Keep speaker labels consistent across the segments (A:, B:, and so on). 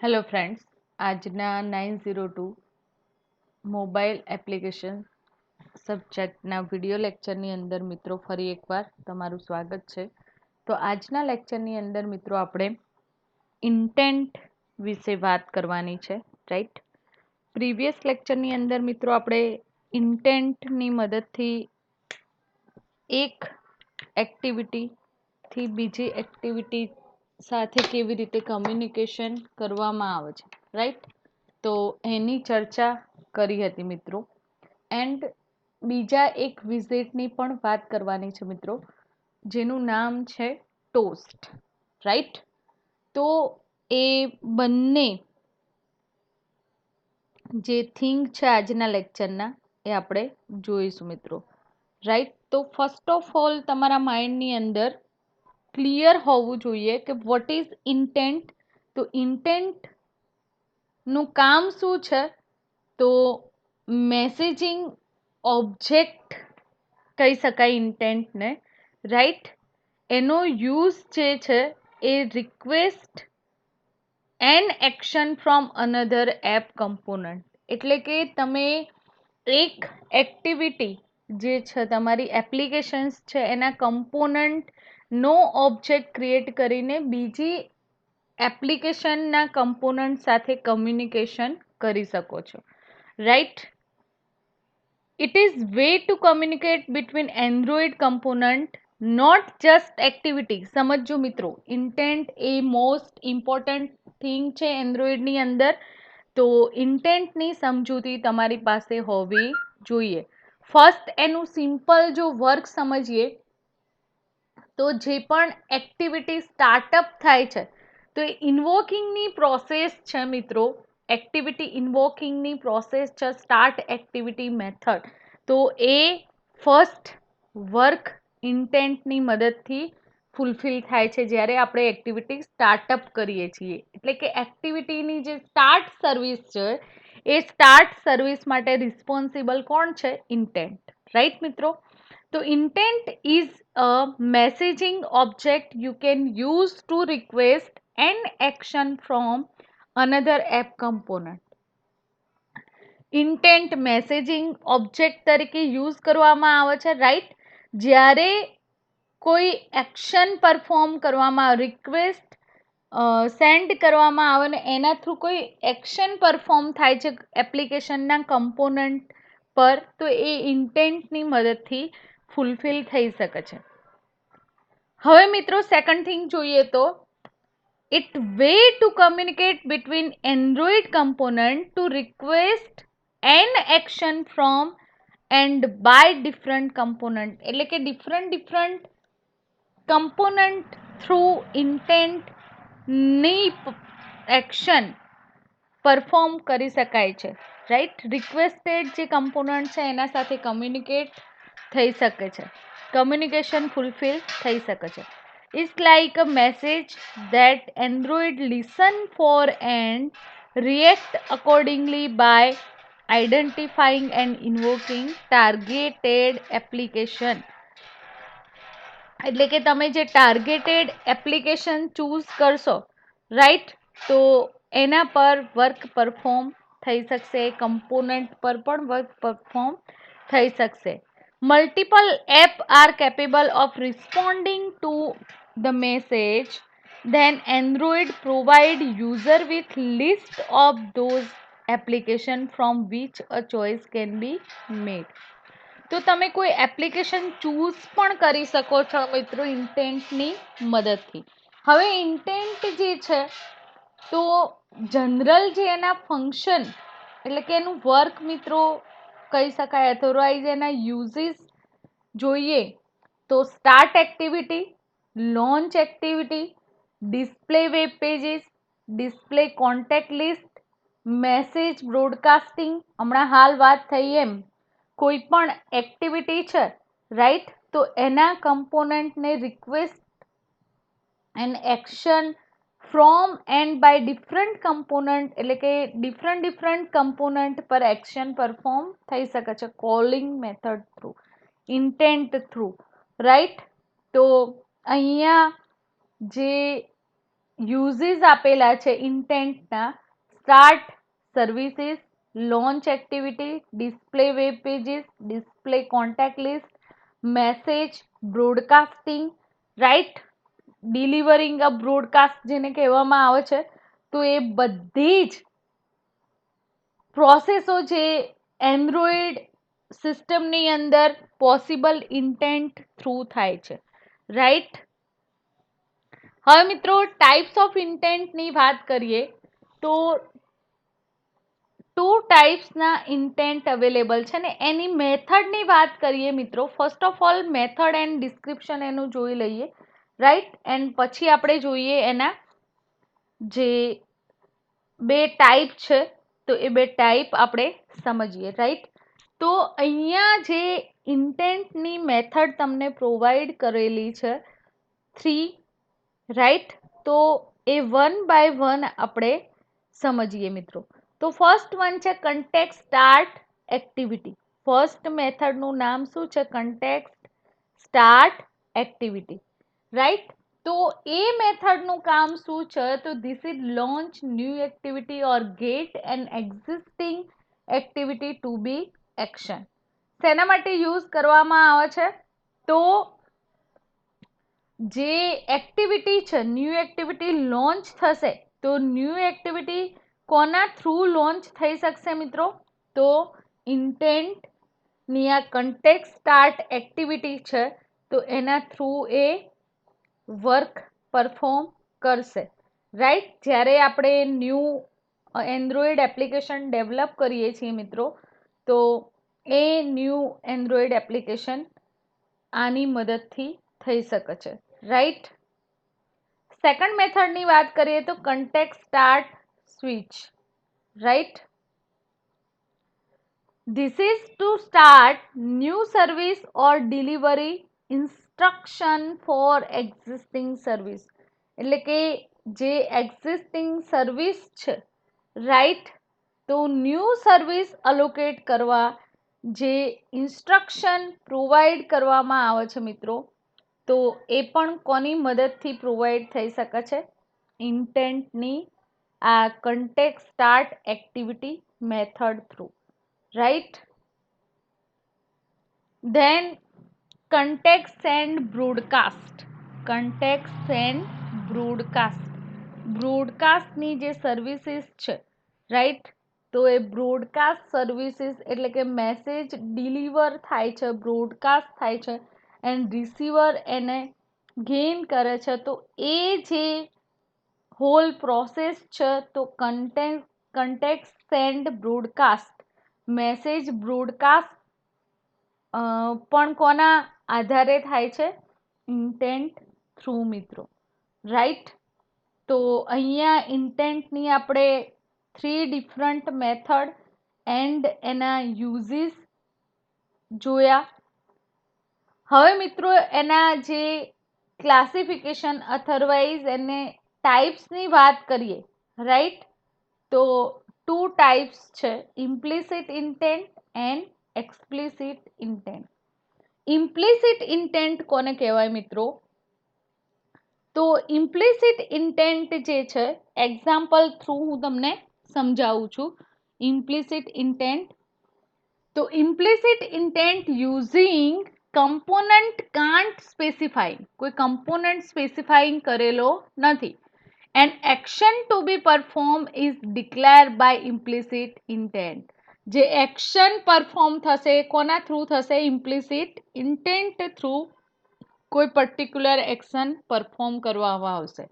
A: Hello friends, આજના 902 mobile application સબ્જેક્ટના video લેક્ચરની અંદર મિત્રો ફરી એકવાર તમારું સ્વાગત છે. તો આજના લેક્ચરની અંદર મિત્રો આપણે ઇન્ટેન્ટ વિશે વાત કરવાની છે, રાઈટ. પ્રીવિયસ લેક્ચરની અંદર મિત્રો આપણે ઇન્ટેન્ટની મદદથી એક એક્ટિવિટીથી બીજી એક્ટિવિટી સાથે કેવી રીતે કમ્યુનિકેશન કરવામાં આવે છે, રાઈટ. તો એની ચર્ચા કરી હતી મિત્રો. એન્ડ બીજા એક વિઝિટની પણ વાત કરવાની છે મિત્રો, જેનું નામ છે ટોસ્ટ, રાઈટ. તો એ બંને જે થિંગ છે આજના લેક્ચરના એ આપણે જોઈશું મિત્રો, રાઈટ. તો ફર્સ્ટ ઓફ ઓલ તમારા માઇન્ડની અંદર ક્લિયર હોવું જોઈએ કે વોટ ઇઝ ઇન્ટેન્ટ. તો ઇન્ટેન્ટનું કામ શું છે? તો મેસેજિંગ ઓબ્જેક્ટ કહી શકાય ઇન્ટેન્ટને, રાઈટ. એનો યુઝ જે છે એ request an action from another app component. એટલે કે તમે એક એક્ટિવિટી જે છે તમારી એપ્લિકેશન્સ છે એના કમ્પોનન્ટનો ઓબ્જેક્ટ ક્રિએટ કરીને બીજી એપ્લિકેશનના કમ્પોનન્ટ સાથે કમ્યુનિકેશન કરી શકો છો, right. It is way to communicate between Android component, not just activity. સમજો મિત્રો, ઇન્ટેન્ટ એ મોસ્ટ ઇમ્પોર્ટન્ટ થિંગ છે એન્ડ્રોઈડની અંદર. તો ઇન્ટેન્ટની સમજૂતી તમારી પાસે હોવી જોઈએ. ફર્સ્ટ એનું સિમ્પલ જો વર્ક સમજીએ તો જે પણ એક્ટિવિટી સ્ટાર્ટઅપ થાય છે તો એ ઇન્વોકિંગની પ્રોસેસ છે મિત્રો. એક્ટિવિટી ઇન્વોકિંગની પ્રોસેસ છે, સ્ટાર્ટ એક્ટિવિટી મેથડ. તો એ ફર્સ્ટ વર્ક ઇન્ટેન્ટની મદદથી ફૂલફિલ થાય છે જ્યારે આપણે એક્ટિવિટી સ્ટાર્ટઅપ કરીએ છીએ. એટલે કે એક્ટિવિટીની જે સ્ટાર્ટ સર્વિસ છે એ સ્ટાર્ટ સર્વિસ માટે રિસ્પોન્સિબલ કોણ છે? ઇન્ટેન્ટ, રાઈટ મિત્રો. તો intent is a messaging object you can use to request an action from another app component. Intent messaging object તરીકે યુઝ કરવામાં આવે છે, રાઈટ. જ્યારે કોઈ એક્શન પરફોર્મ કરવામાં, રિક્વેસ્ટ સેન્ડ કરવામાં આવે ને એના થ્રુ કોઈ એક્શન પરફોર્મ થાય છે એપ્લિકેશનના કમ્પોનન્ટ પર, તો એ ઇન્ટેન્ટની મદદથી ફૂલફિલ થઈ શકે છે. હવે મિત્રો સેકન્ડ થિંગ જોઈએ તો it way to communicate between Android component to request an action from and by different component. એટલે કે ડિફરન્ટ કમ્પોનન્ટ થ્રુ ઇન્ટેન્ટની એક્શન પરફોર્મ કરી શકાય છે, રાઈટ. રિક્વેસ્ટેડ જે કમ્પોનન્ટ છે એના સાથે કમ્યુનિકેટ થઈ શકે છે, કમ્યુનિકેશન ફૂલફિલ થઈ શકે છે. It's like a message that Android listen for and react accordingly by identifying and invoking targeted application. એટલે કે તમે જે ટાર્ગેટેડ એપ્લિકેશન ચૂઝ કરશો, રાઈટ, તો એના પર વર્ક પરફોર્મ થઈ શકશે, કમ્પોનન્ટ પર પણ વર્ક પરફોર્મ થઈ શકશે. Multiple app are capable of responding to the message, then Android provide user with list of those application from which a choice can be made. તો તમે કોઈ એપ્લિકેશન ચૂઝ પણ કરી શકો છો મિત્રો ઇન્ટેન્ટની મદદથી. હવે ઇન્ટેન્ટ જે છે તો જનરલ જે એના ફંક્શન એટલે કે એનું વર્ક મિત્રો કહી શકાય, અથોરાઇઝ એના યુઝિસ જોઈએ તો start activity, launch activity, display web pages, display contact list, message broadcasting. હમણાં હાલ વાત થઈ એમ કોઈ પણ એક્ટિવિટી છે, રાઈટ, તો એના કમ્પોનન્ટને request and action from and by different component, એટલે કે ડિફરન્ટ કમ્પોનન્ટ પર એક્શન પરફોર્મ થઈ શકે છે calling method through, intent through, right. તો અહીંયા જે યુઝીસ આપેલા છે ઇન્ટેન્ટના: start services, launch activity, display web pages, display contact list, message, broadcasting, right, delivering a broadcast જેને કહેવામાં આવે છે. તો એ બધી જ પ્રોસેસો જે એન્ડ્રોઈડ સિસ્ટમની અંદર પોસિબલ ઇન્ટેન્ટ થ્રુ થાય છે, રાઈટ. હવે મિત્રો ટાઈપ્સ ઓફ ઇન્ટેન્ટની વાત કરીએ તો ટુ ટાઈપ્સના ઇન્ટેન્ટ અવેલેબલ છે ને એની મેથડની વાત કરીએ મિત્રો. First of all method and description એનું જોઈ લઈએ, રાઈટ. એન્ડ પછી આપણે જોઈએ એના જે બે ટાઈપ છે તો એ બે ટાઈપ આપણે સમજીએ, રાઈટ. તો અહીંયા જે ઇન્ટેન્ટની મેથડ તમને પ્રોવાઈડ કરેલી છે 3, રાઈટ. તો એ વન બાય વન આપણે સમજીએ મિત્રો. તો ફર્સ્ટ વન છે કન્ટેક્ટ સ્ટાર્ટ એક્ટિવિટી. ફર્સ્ટ મેથડનું નામ શું છે? Contact start activity, right. તો એ મેથડનું કામ શું છે? તો this is launch new activity or get an existing activity to be action. શેના માટે યુઝ કરવામાં આવે છે? તો જે એક્ટિવિટી છે, ન્યૂ એક્ટિવિટી લોન્ચ થશે, તો ન્યૂ એક્ટિવિટી કોના થ્રુ લોન્ચ થઈ શકશે મિત્રો? તો ઇન્ટેન્ટની આ કન્ટેક્ટ સ્ટાર્ટ એક્ટિવિટી છે તો એના થ્રુ એ વર્ક પરફોર્મ કરશે, રાઈટ. જ્યારે આપણે ન્યૂ એન્ડ્રોઈડ એપ્લિકેશન ડેવલપ કરીએ છીએ મિત્રો, તો એ ન્યૂ એન્ડ્રોઈડ એપ્લિકેશન આની મદદથી થઈ શકે છે, રાઈટ. સેકન્ડ મેથડની વાત કરીએ તો contact start switch, right. This is to start new service or delivery instruction for existing service. એટલે કે જે એક્ઝિસ્ટિંગ સર્વિસ છે, રાઈટ. તો ન્યૂ સર્વિસ અલોકેટ કરવા જે ઇન્સ્ટ્રક્શન પ્રોવાઈડ કરવામાં આવે છે મિત્રો, તો એ પણ કોની મદદથી પ્રોવાઈડ થઈ શકે છે? ઇન્ટેન્ટની આ contact start activity method through, right. Then context send broadcast. context send broadcast ની જે સર્વિસીસ છે, રાઈટ. તો એ બ્રોડકાસ્ટ સર્વિસીસ એટલે કે મેસેજ ડિલિવર થાય છે, બ્રોડકાસ્ટ થાય છે એન્ડ રિસીવર એને ગેઇન કરે છે. તો એ જે હોલ પ્રોસેસ છે તો contact send broadcast message broadcast પણ કોના આધારે થાય છે? ઇન્ટેન્ટ થ્રુ મિત્રો, રાઈટ. તો અહીંયા ઇન્ટેન્ટની આપણે 3 ડિફરન્ટ મેથડ એન્ડ એના યુઝીસ જોયા. હવે મિત્રો એના જે ક્લાસિફિકેશન અથરવાઇઝ એને ટાઈપ્સની વાત કરીએ, રાઈટ. તો 2 ટાઈપ્સ છે: implicit intent and explicit intent. Implicit intent કોને કહેવાય મિત્રો? તો ઇમ્પ્લિસિટ ઇન્ટેન્ટ જે છે, એક્ઝામ્પલ થ્રુ હું તમને સમજાવું છું. ઇમ્પ્લિસિટ ઇન્ટેન્ટ, તો implicit intent using component can't specify. કોઈ કમ્પોનન્ટ સ્પેસિફાઈંગ કરેલો નથી. And action to be perform is declare by implicit intent. જે એક્શન પરફોર્મ થશે કોના થ્રુ થશે? ઇમ્પ્લિસિટ ઇન્ટેન્ટ થ્રુ કોઈ પર્ટિક્યુલર એક્શન પરફોર્મ કરવામાં આવશે.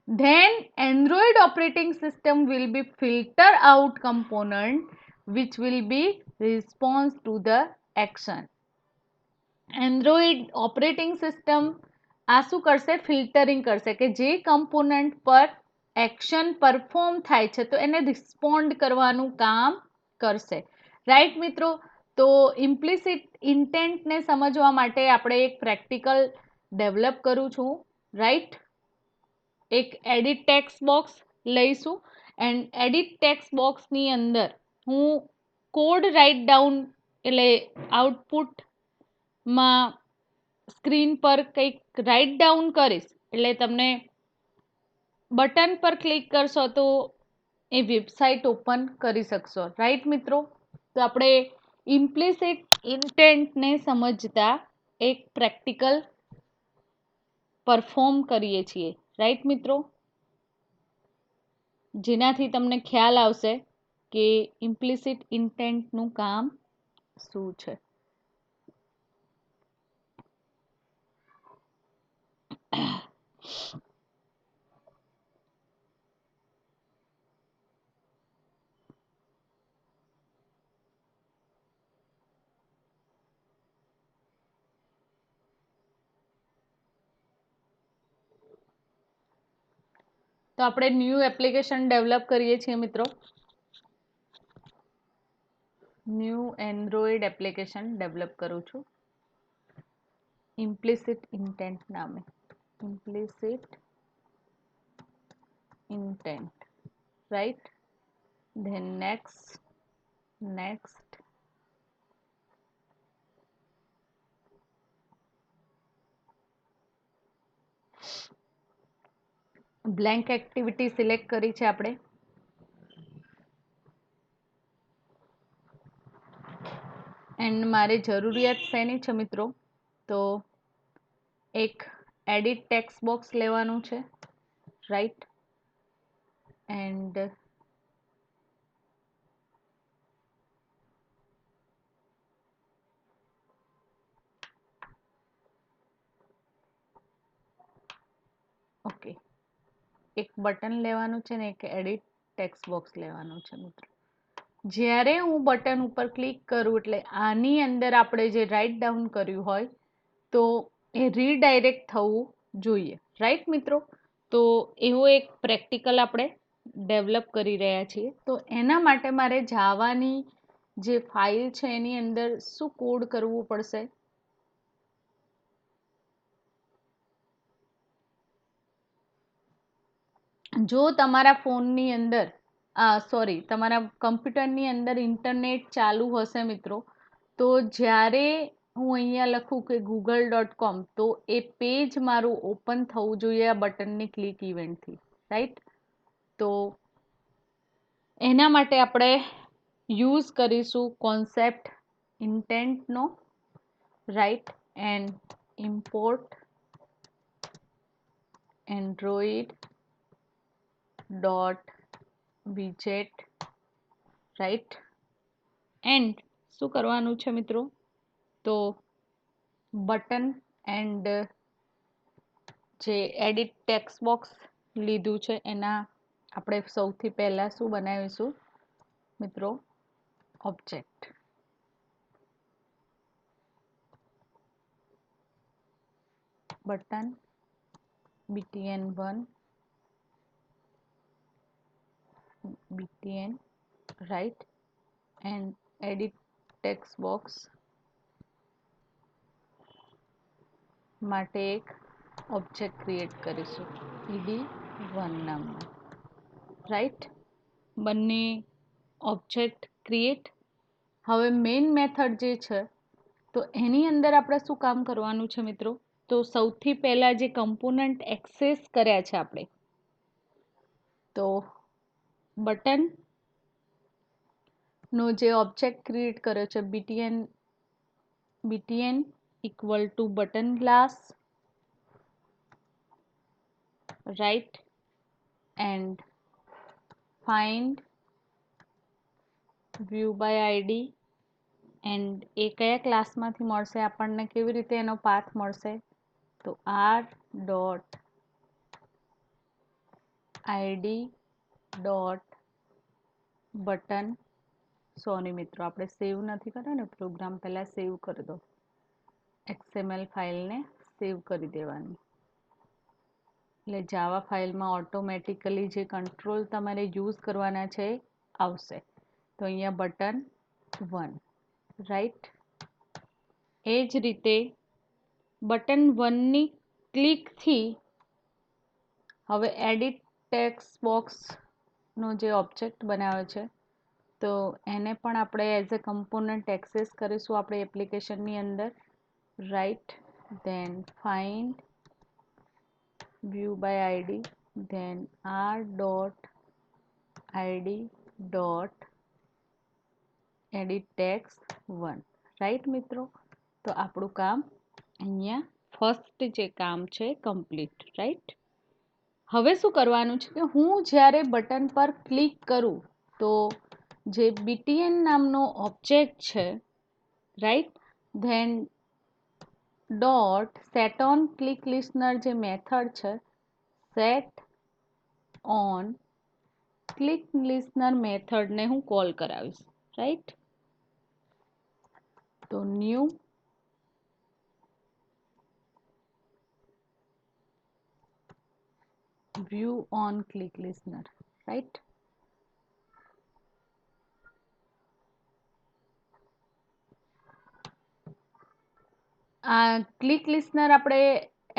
A: Then Android operating system will be filter out component which will be response to the action. Android operating system આ શું કરશે? ફિલ્ટરિંગ કરશે કે જે કમ્પોનન્ટ પર એક્શન પરફોર્મ થાય છે તો એને રિસ્પોન્ડ કરવાનું કામ કરશે, રાઈટ મિત્રો. તો ઇમ્પ્લિસિટ ઇન્ટેન્ટને સમજવા માટે આપણે એક પ્રેક્ટિકલ ડેવલપ કરું છું, રાઈટ. એક એડિટ ટેક્સ્ટ બોક્સ લઈશું એન્ડ એડિટ ટેક્સ્ટ બોક્સની અંદર હું કોડ રાઇટ ડાઉન એટલે આઉટપુટમાં સ્ક્રીન પર કંઈક રાઇટ ડાઉન કરીશ એટલે તમને બટન પર ક્લિક કરશો તો એ વેબસાઇટ ઓપન કરી શકશો, રાઈટ મિત્રો? તો આપણે ઇમ્પ્લિસિટ ઇન્ટેન્ટને સમજતા એક પ્રેક્ટિકલ પરફોર્મ કરીએ છીએ, રાઈટ મિત્રો? જેનાથી તમને ખ્યાલ આવશે કે ઇમ્પ્લિસિટ ઇન્ટેન્ટનું કામ શું છે. તો આપણે ન્યૂ એપ્લિકેશન ડેવલપ કરીએ છીએ મિત્રો. ન્યૂ એન્ડ્રોઈડ એપ્લિકેશન ડેવલપ કરું છું ઇમ્પ્લિસિટ ઇન્ટેન્ટ નામે. Implicit intent, right? Than next blank activity select કરી છે આપણે. એન્ડ મારે જરૂરિયાત શેની છે મિત્રો? તો એક એડિટ ટેક્સ્ટ બોક્સ લેવાનું છે, રાઈટ? એન્ડ ઓકે, એક બટન લેવાનું છે ને એક એડિટ ટેક્સ્ટ બોક્સ લેવાનું છે મિત્રો. જ્યારે હું બટન ઉપર ક્લિક કરું એટલે આની અંદર આપણે જે રાઇટ ડાઉન કર્યું હોય તો એ રીડાયરેક્ટ થવું જોઈએ, રાઈટ મિત્રો? તો એવો એક પ્રેક્ટિકલ આપણે ડેવલપ કરી રહ્યા છીએ. તો એના માટે મારે જાવાની જે ફાઇલ છે એની અંદર શું કોડ કરવું પડશે? જો તમારા ફોનની અંદર તમારા કમ્પ્યુટરની અંદર ઇન્ટરનેટ ચાલુ હશે મિત્રો, તો જ્યારે હું અહીંયા લખું કે google.com તો એ પેજ મારું ઓપન થવું જોઈએ આ બટનની ક્લિક ઇવેન્ટથી, રાઈટ? તો એના માટે આપણે યુઝ કરીશું કોન્સેપ્ટ ઇન્ટેન્ટનો, right? And import Android dot વિજેટ, રાઈટ? એન્ડ શું કરવાનું છે મિત્રો? તો બટન એન્ડ જે એડિટ ટેક્સ્ટ બોક્સ લીધું છે એના આપણે સૌથી પહેલા શું બનાવીશું મિત્રો? Object. Button btn1 btn, right? And edit text box માટે એક ઓબ્જેક્ટ ક્રિએટ કરીશું ed1 નામનો, રાઈટ? બંને ઓબ્જેક્ટ ક્રિએટ. હવે મેઇન મેથડ જે છે તો એની અંદર આપણે શું કામ કરવાનું છે મિત્રો? તો સૌથી પહેલા જે કમ્પોનન્ટ એક્સેસ કર્યા છે આપણે, તો બટન નો જે ઓબ્જેક્ટ ક્રિએટ કર્યો છે btn equal to button class, right? And find view by ID. And એ કયા ક્લાસમાંથી મળશે આપણને? કેવી રીતે એનો પાથ મળશે? તો r dot ID dot button. Sorry મિત્રો, આપણે સેવ નથી કર્યો ને પ્રોગ્રામ, પહેલાં સેવ કરી દો. XML ફાઇલને સેવ કરી દેવાની, એટલે જાવા ફાઇલમાં ઓટોમેટિકલી જે કંટ્રોલ તમારે યુઝ કરવાના છે આવશે. તો અહીંયા બટન 1, રાઈટ? એ જ રીતે બટન 1ની ક્લિકથી હવે એડિટ ટેક્સ્ટ બોક્સનો જે ઓબ્જેક્ટ બનાવ્યો છે તો એને પણ આપણે એઝ અ કમ્પોનન્ટ એક્સેસ કરીશું આપણી એપ્લિકેશનની અંદર, right? Then find view by ID. Then R dot ID dot edit text 1, right મિત્રો? તો આપણું કામ અહીંયા ફર્સ્ટ જે કામ છે કમ્પ્લીટ, રાઈટ? હવે શું કરવાનું છે કે હું જ્યારે બટન પર ક્લિક કરું તો જે btn નામનો ઓબ્જેક્ટ છે, right, then dot set on click listener જે મેથડ છે, સેટ ઓન ક્લિક લિસ્નર મેથડને હું કોલ કરાવીશ, રાઈટ? તો new view on click listener, right? આ ક્લિક લિસ્નર આપણે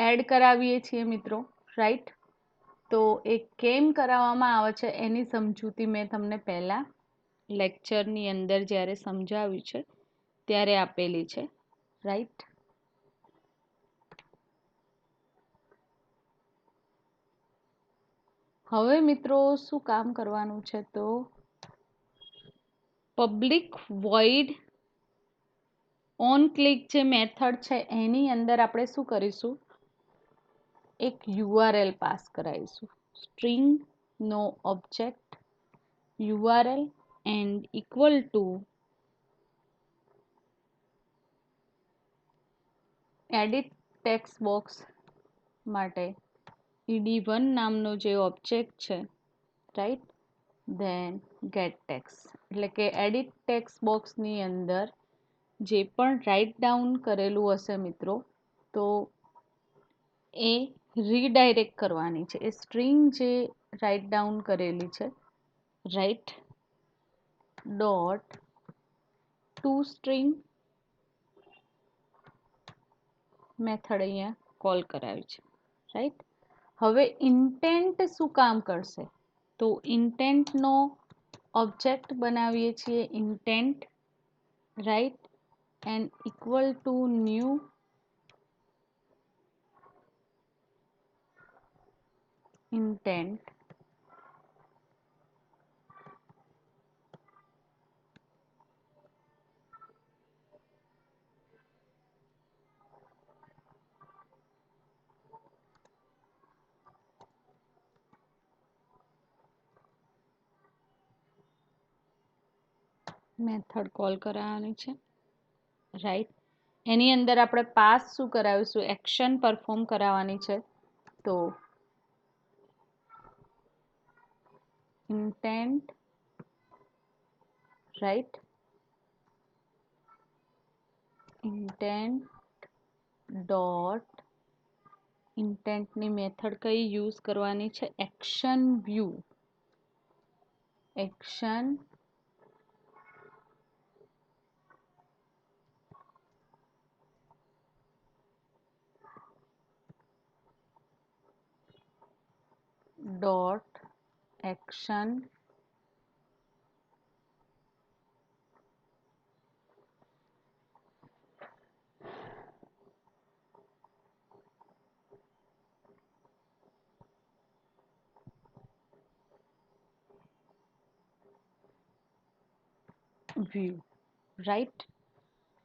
A: એડ કરાવીએ છીએ મિત્રો, રાઈટ? તો એ કેમ કરાવવામાં આવે છે એની સમજૂતી મેં તમને પહેલાં લેક્ચરની અંદર જ્યારે સમજાવ્યું છે ત્યારે આપેલી છે, રાઈટ? હવે મિત્રો શું કામ કરવાનું છે તો પબ્લિક વોઇડ ઓન ક્લિક જે મેથડ છે એની અંદર આપણે શું કરીશું, એક યુઆરએલ પાસ કરાવીશું, સ્ટ્રિંગ નો object URL and equal to edit text box માટે ed1 નામનો જે ઓબ્જેક્ટ છે, રાઈટ, ધેન ગેટ ટેક્સ, એટલે કે એડિટ ટેક્સ્ટ બોક્સની અંદર જે પણ રાઇટ ડાઉન કરેલું હશે મિત્રો તો એ રીડાયરેક્ટ કરવાની છે, એ સ્ટ્રિંગ જે રાઇટ ડાઉન કરેલી છે, right, dot to string method અહીંયા કોલ કરાવી છે, રાઈટ? હવે ઇન્ટેન્ટ શું કામ કરશે તો ઇન્ટેન્ટનો ઓબ્જેક્ટ બનાવીએ છીએ intent, right, and equal to new intent method call કરાવવાની છે, રાઈટ? એની અંદર આપણે પાસ શું કરાવીશું, એક્શન પરફોર્મ કરાવવાની છે, તો ઇન્ટેન્ટ, રાઈટ, ઇન્ટેન્ટ ડોટ ઇન્ટેન્ટની મેથડ કઈ યુઝ કરવાની છે, action view, action dot action view, right?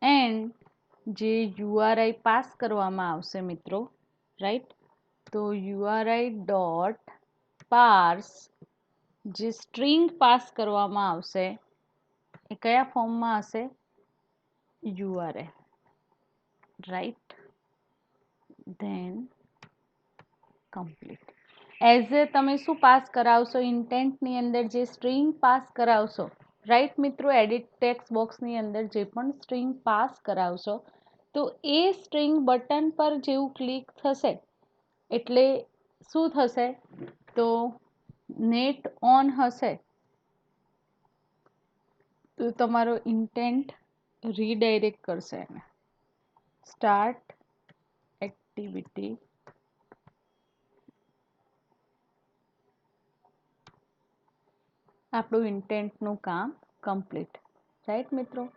A: And જે યુઆરઆઈ પાસ કરવામાં આવશે મિત્રો, રાઈટ, તો યુઆરઆઈ ડોટ પાર્સ જે સ્ટ્રિંગ પાસ કરવામાં આવશે એ કયા ફોર્મમાં હશે, URL, right, then complete. As a તમે શું પાસ કરાવશો, ઇન્ટેન્ટની અંદર જે સ્ટ્રિંગ પાસ કરાવશો, રાઈટ મિત્રો, એડિટ ટેક્સ્ટ બોક્સની અંદર જે પણ સ્ટ્રિંગ પાસ કરાવશો તો એ સ્ટ્રિંગ બટન પર જેવું ક્લિક થશે એટલે શું થશે તો નેટ ઓન હશે તો તમારો ઇન્ટેન્ટ રીડાયરેક્ટ કરશે એને, સ્ટાર્ટ એક્ટિવિટી આપણું ઇન્ટેન્ટનું કામ કમ્પ્લીટ, રાઈટ મિત્રો?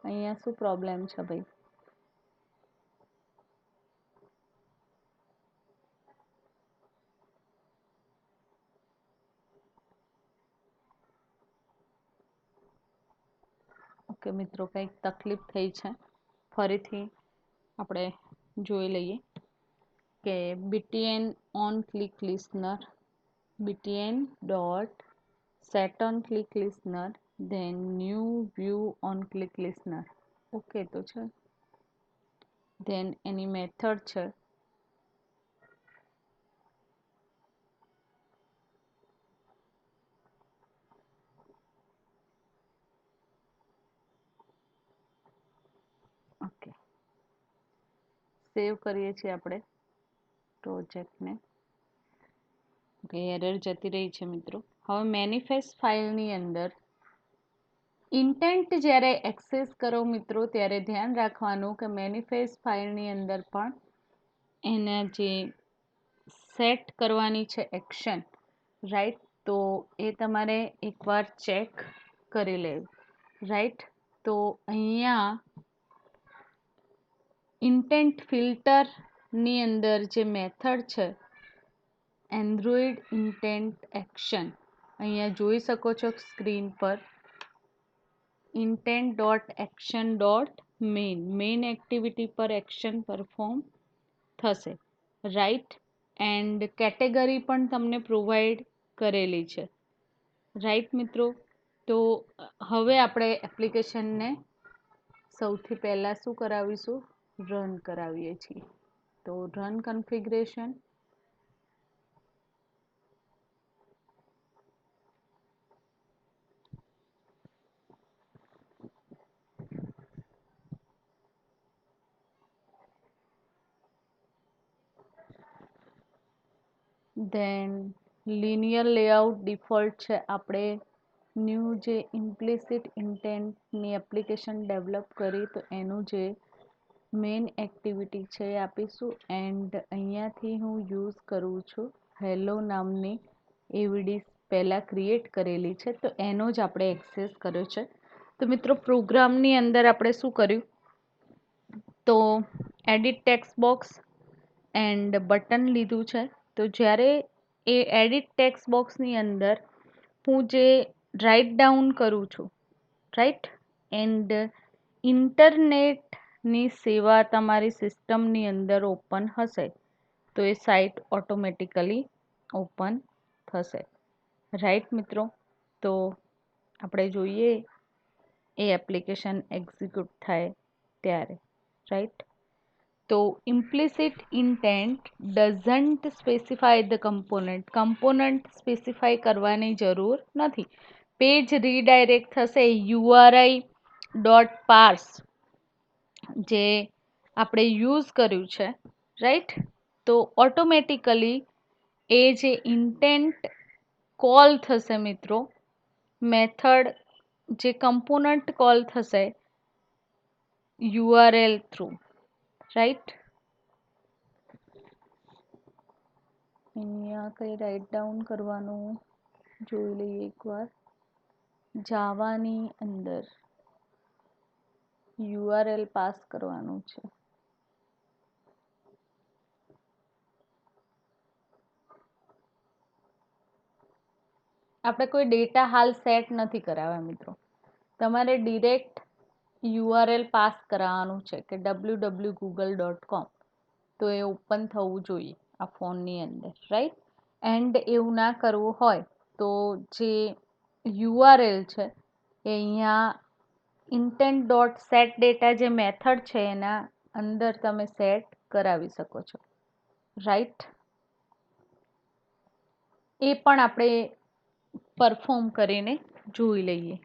A: અહીંયા શું પ્રોબ્લેમ છે ભાઈ? કે મિત્રો કંઈક તકલીફ થઈ છે. ફરીથી આપણે જોઈ લઈએ કે btn on click listener btn dot set on click listener then new view on click listener. Okay તો છે then એની મેથડ છે ઓકે સેવ કરીએ છીએ આપણે પ્રોજેક્ટને. એરર જતી રહી છે મિત્રો. હવે મેનિફેસ્ટ ફાઇલની અંદર ઇન્ટેન્ટ જ્યારે એક્સેસ કરો મિત્રો ત્યારે ધ્યાન રાખવાનું કે મેનિફેસ્ટ ફાઇલની અંદર પણ એના જે સેટ કરવાની છે એક્શન, રાઈટ, તો એ તમારે એકવાર ચેક કરી લેવું, રાઈટ. તો અહીંયા ઇન્ટેન્ટ ફિલ્ટરની અંદર જે મેથડ છે એન્ડ્રોઈડ ઇન્ટેન્ટ એક્શન, અહીંયા જોઈ શકો છો સ્ક્રીન પર intent dot action dot main activity પર એક્શન પરફોર્મ થશે, રાઈટ. એન્ડ કેટેગરી પણ તમને પ્રોવાઈડ કરેલી છે, રાઈટ મિત્રો. તો હવે આપણે એપ્લિકેશનને સૌથી પહેલાં શું કરાવીશું, રન કરાવીએ છીએ. તો run configuration, then linear layout default છે. આપણે ન્યૂ જે ઇમ્પ્લિસિટ ઇન્ટેન્ટની એપ્લિકેશન ડેવલપ કરી તો એનું જે મેઇન એક્ટિવિટી છે એ આપીશું. એન્ડ અહીંયાથી હું યુઝ કરું છું હેલો નામની એવીડી પહેલાં ક્રિએટ કરેલી છે તો એનો જ આપણે એક્સેસ કર્યો છે. તો મિત્રો પ્રોગ્રામની અંદર આપણે શું કર્યું, તો edit text box and button લીધું છે. તો જ્યારે એ એડિટ ટેક્સ્ટ બોક્સની અંદર હું જે રાઇટ ડાઉન કરું છું, રાઈટ, એન્ડ ઇન્ટરનેટની સેવા તમારી સિસ્ટમની અંદર ઓપન હશે તો એ સાઇટ ઓટોમેટિકલી ઓપન થશે, રાઈટ મિત્રો. તો આપણે જોઈએ એ એપ્લિકેશન એક્ઝિક્યુટ થાય ત્યારે, રાઈટ. તો implicit intent doesn't specify the component specify કરવાની જરૂર નથી. પેજ રીડાયરેક્ટ થશે URI ડોટ પાર્સ જે આપણે યુઝ કર્યું છે, રાઈટ. તો ઓટોમેટિકલી એ જે ઇન્ટેન્ટ કોલ થશે મિત્રો, મેથડ જે કમ્પોનન્ટ કોલ થશે URL થ્રુ, રાઈટ. અહીંયા કંઈ રાઇટ ડાઉન કરવાનું જોઈ લઈએ એકવાર. જાવાની અંદર URL પાસ કરવાનું છે. આપણે કોઈ ડેટા હાલ સેટ નથી કરાવ્યા મિત્રો, તમારે ડિરેક્ટ URL પાસ કરાવવાનું છે કે www.google.com, તો એ ઓપન થવું જોઈએ આ ફોનની અંદર, રાઈટ. એન્ડ એવું ના કરવું હોય તો જે URL છે એ અહીંયા ઇન્ટેન્ટ ડોટ સેટ ડેટા જે મેથડ છે એના અંદર તમે સેટ કરાવી શકો છો, રાઈટ. એ પણ આપણે પરફોર્મ કરીને જોઈ લઈએ.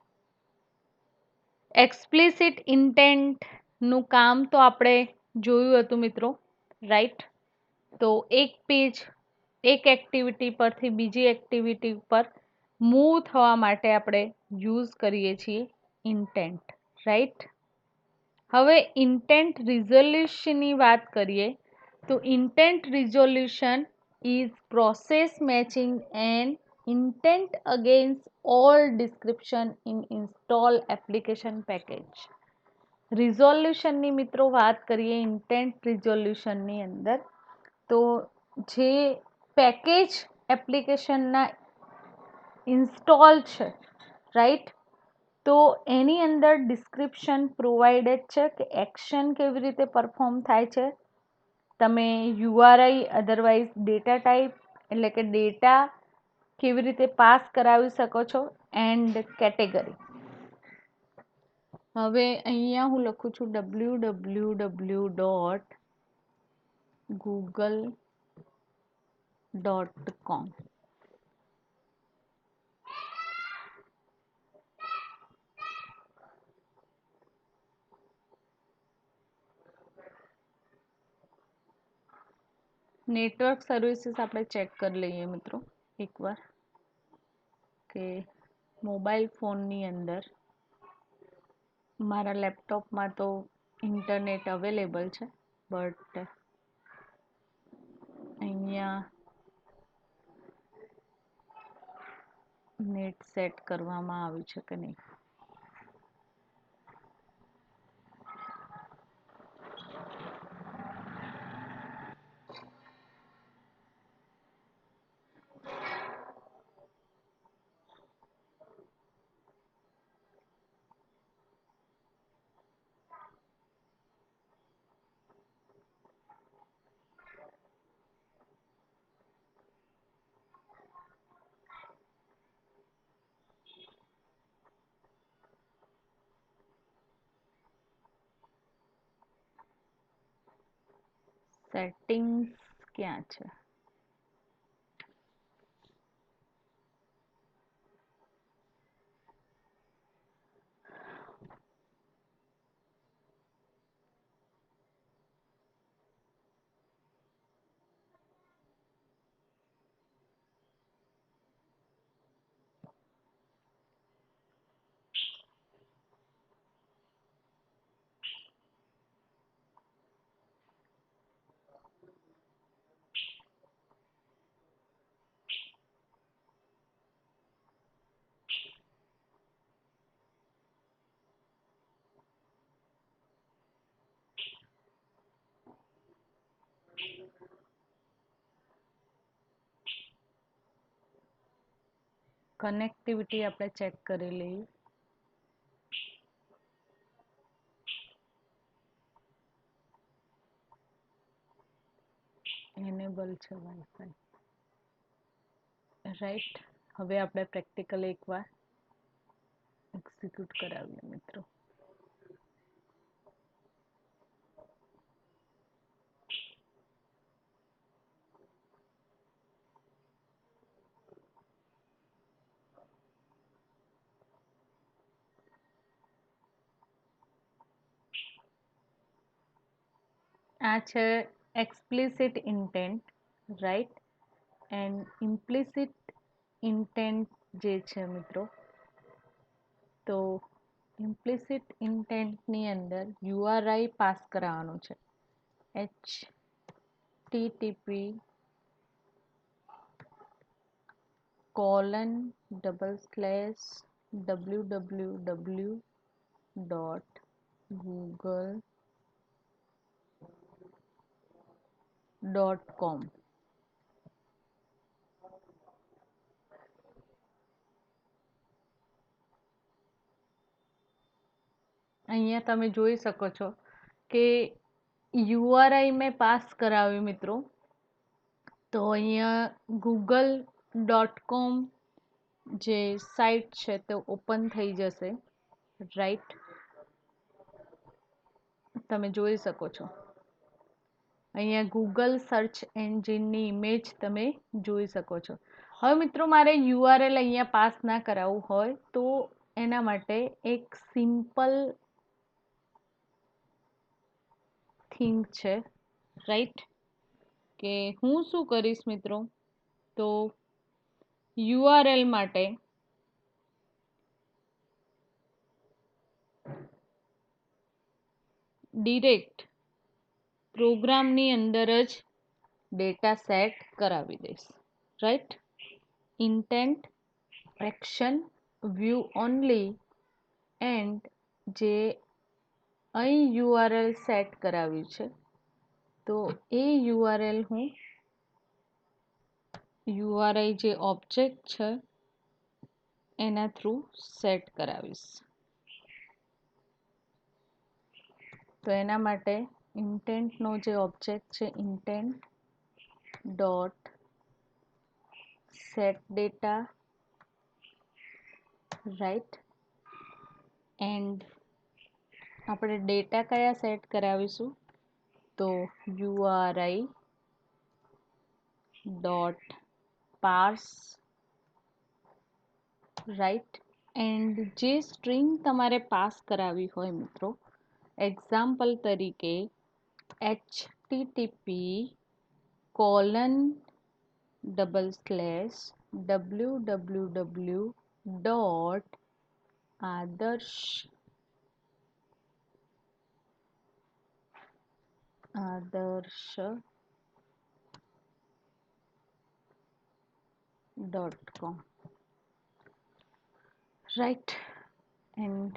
A: એક્સપ્લિસિટ ઇન્ટેન્ટનું કામ તો આપણે જોયું હતું મિત્રો, રાઈટ. તો એક પેજ એક એક્ટિવિટી પરથી બીજી એક્ટિવિટી પર મૂવ થવા માટે આપણે યુઝ કરીએ છીએ ઇન્ટેન્ટ, રાઈટ. હવે ઇન્ટેન્ટ રિઝોલ્યુશનની વાત કરીએ તો intent resolution is process matching and intent against all description in install application package. રિઝોલ્યુશનની મિત્રો વાત કરીએ ઇન્ટેન્ટ રિઝોલ્યુશનની અંદર, તો જે પેકેજ એપ્લિકેશનના ઇન્સ્ટોલ છે, રાઈટ, તો એની અંદર ડિસ્ક્રિપ્શન પ્રોવાઇડેડ છે કે એક્શન કેવી રીતે પરફોર્મ થાય છે. તમે યુઆરઆઈ અધરવાઇઝ ડેટા ટાઈપ એટલે કે ડેટા કેવી રીતે પાસ કરાવી શકો છો એન્ડ કેટેગરી. હવે અહીંયા હું લખું છું www.google.com. નેટવર્ક સર્વિસીસ આપણે ચેક કરી લઈએ મિત્રો એકવાર કે મોબાઈલ ફોનની અંદર મારા લેપટોપમાં તો ઇન્ટરનેટ અવેલેબલ છે, બટ અહીંયા નેટ સેટ કરવામાં આવ્યું છે કે નહીં. સેટિંગ્સ ક્યાં છે? કનેક્ટિવિટી આપણે ચેક કરી લઈએ. એનેબલ છે વાઈફાઈ, રાઈટ. હવે આપણે પ્રેક્ટિકલ એકવાર એક્ઝિક્યુટ કરાવીએ મિત્રો. આ છે explicit intent, right. And implicit intent જે છે મિત્રો, તો ઇમ્પ્લિસિટ ઇન્ટેન્ટની અંદર યુઆરઆઈ પાસ કરાવવાનું છે. http://www.google.com. અહીંયા તમે જોઈ શકો છો કે યુઆરઆઈ મેં પાસ કરાવ્યું મિત્રો. તો અહીંયા google.com જે સાઇટ છે તે ઓપન થઈ જશે, રાઈટ. તમે જોઈ શકો છો અહીંયા ગૂગલ સર્ચ એન્જિનની ઇમેજ તમે જોઈ શકો છો. હવે મિત્રો મારે યુઆરએલ અહીંયા પાસ ના કરાવવું હોય તો એના માટે એક સિમ્પલ થિંગ છે, રાઈટ. કે હું શું કરીશ મિત્રો, તો યુઆરએલ માટે ડિરેક્ટ પ્રોગ્રામની અંદર જ ડેટા સેટ કરાવી દઈશ, right. Intent action view only and જે અહીં યુઆરએલ સેટ કરાવ્યું છે તો એ યુઆરએલ હું યુઆરઆઈ જે ઓબ્જેક્ટ છે એના થ્રુ સેટ કરાવીશ, તો એના માટે ઇન્ટેન્ટનો જે ઓબ્જેક્ટ છે intent dot set data, right, and આપણે ડેટા કયા સેટ કરાવીશું તો URI ડોટ પાર્સ, રાઈટ, એન્ડ જે સ્ટ્રિંગ તમારે પાસ કરાવી હોય મિત્રો, એક્ઝામ્પલ તરીકે http www ડોટ આદર્શ .com, રાઈટ, એન્ડ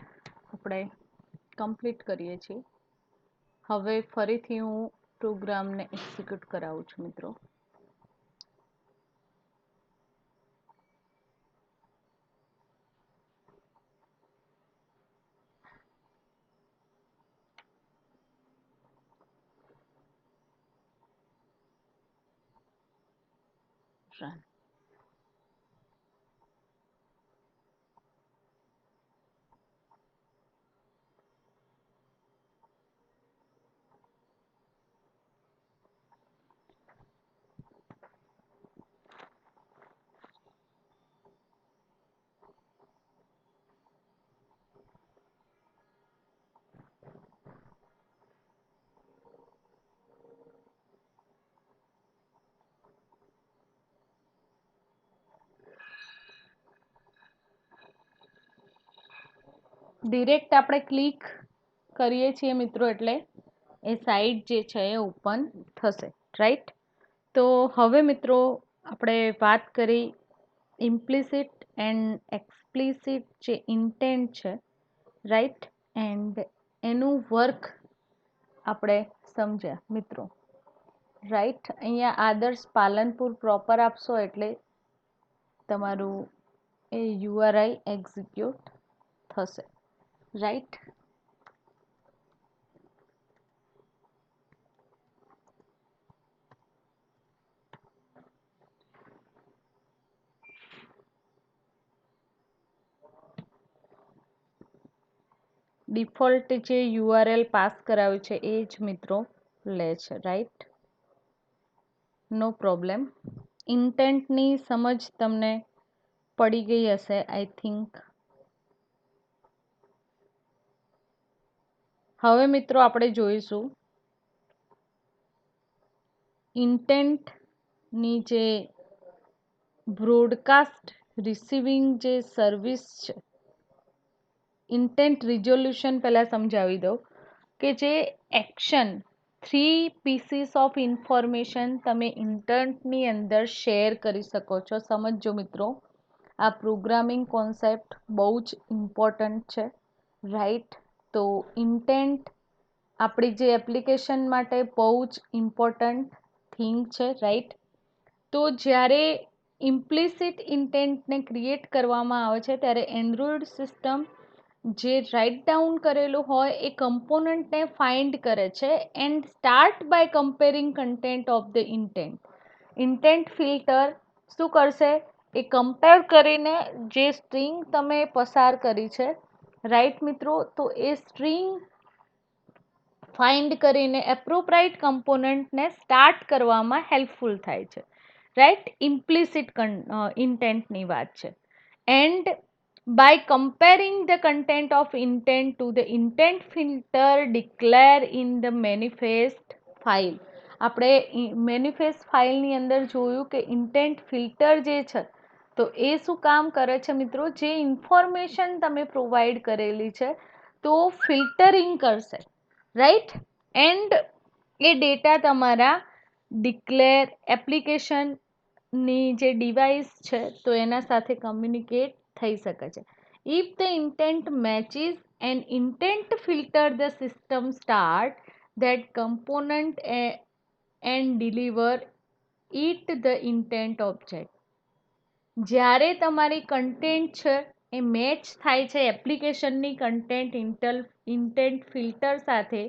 A: આપણે કમ્પ્લીટ કરીએ છીએ. હવે ફરીથી હું પ્રોગ્રામને એક્ઝિક્યુટ કરાવું છું મિત્રો. રન. ડિરેક્ટ આપણે ક્લિક કરીએ છીએ મિત્રો એટલે એ સાઇટ જે છે એ ઓપન થશે, રાઈટ. તો હવે મિત્રો આપણે વાત કરી ઇમ્પ્લિસિટ એન્ડ એક્સપ્લિસિટ જે ઇન્ટેન્ટ છે, રાઈટ, એન્ડ એનું વર્ક આપણે સમજ્યા મિત્રો, રાઈટ. અહીંયા આદર્શ પાલનપુર પ્રોપર આપશો એટલે તમારું એ URI એક્ઝિક્યુટ થશે, રાઈટ. ડિફોલ્ટ જે URL પાસ કરાવ્યું છે એ જ મિત્રો લે છે, રાઈટ, નો પ્રોબ્લેમ. ઇન્ટેન્ટની સમજ તમને પડી ગઈ હશે આઈ થિંક. હવે મિત્રો આપણે જોઈશું ઇન્ટેન્ટની જે બ્રોડકાસ્ટ રિસીવિંગ જે સર્વિસ છે, ઇન્ટેન્ટ રિઝોલ્યુશન પહેલાં સમજાવી દઉં કે જે એક્શન 3 પીસીસ ઓફ ઇન્ફોર્મેશન તમે ઇન્ટેન્ટની અંદર શેર કરી શકો છો. સમજો મિત્રો, આ પ્રોગ્રામિંગ કોન્સેપ્ટ બહુ જ ઇમ્પોર્ટન્ટ છે, રાઈટ. તો ઇન્ટેન્ટ આપણી જે એપ્લિકેશન માટે બહુ જ ઇમ્પોર્ટન્ટ થિંગ છે, રાઈટ. તો જ્યારે ઇમ્પ્લિસિટ ઇન્ટેન્ટને ક્રિએટ કરવામાં આવે છે ત્યારે એન્ડ્રોઈડ સિસ્ટમ જે રાઇટ ડાઉન કરેલું હોય એ કમ્પોનન્ટને ફાઇન્ડ કરે છે and start by comparing content of the intent. Intent filter શું કરશે, એ કમ્પેર કરીને જે સ્ટ્રિંગ તમે પસાર કરી છે, રાઈટ મિત્રો, તો એ સ્ટ્રિંગ ફાઇન્ડ કરીને એપ્રોપ્રાઇટ કમ્પોનન્ટને સ્ટાર્ટ કરવામાં હેલ્પફુલ થાય છે, રાઈટ. ઇમ્પ્લિસિટ ઇન્ટેન્ટની વાત છે. And by comparing the content of intent to the intent filter declare in the manifest file. આપણે મેનિફેસ્ટ ફાઇલની અંદર જોયું કે ઇન્ટેન્ટ ફિલ્ટર જે છે તો એ શું કામ કરે છે મિત્રો, જે ઇન્ફોર્મેશન તમે પ્રોવાઈડ કરેલી છે તો ફિલ્ટરિંગ કરશે, રાઈટ, એન્ડ એ ડેટા તમારા ડિક્લેર એપ્લિકેશનની જે ડિવાઇસ છે તો એના સાથે કમ્યુનિકેટ થઈ શકે છે. If the intent matches an intent filter, the system start that component and deliver it the intent object. જ્યારે તમારી કન્ટેન્ટ છે એ મેચ થાય છે એપ્લિકેશનની કન્ટેન્ટ ઇન્ટેન્ટ ફિલ્ટર સાથે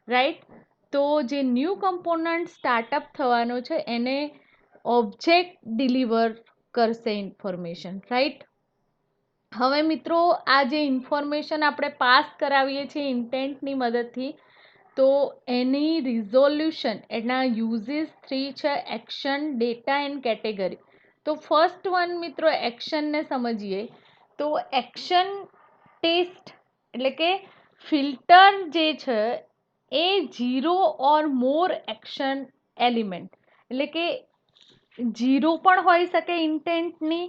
A: રાઈટ. તો જે ન્યૂ કમ્પોનન્ટ સ્ટાર્ટઅપ થવાનો છે એને ઓબ્જેક્ટ ડિલિવર કરશે ઇન્ફોર્મેશન, રાઈટ. હવે મિત્રો આ જે ઇન્ફોર્મેશન આપણે પાસ કરાવીએ છીએ ઇન્ટેન્ટની મદદથી, તો એની રિઝોલ્યુશન એના યુઝીસ 3 છે: એક્શન, ડેટા એન્ડ કેટેગરી. તો ફર્સ્ટ વન મિત્રો એક્શનને સમજીએ. તો એક્શન ટેસ્ટ એટલે કે ફિલ્ટર જે છે એ 0 ઓર મોર એક્શન એલિમેન્ટ એટલે કે 0 પણ હોઈ શકે ઇન્ટેન્ટની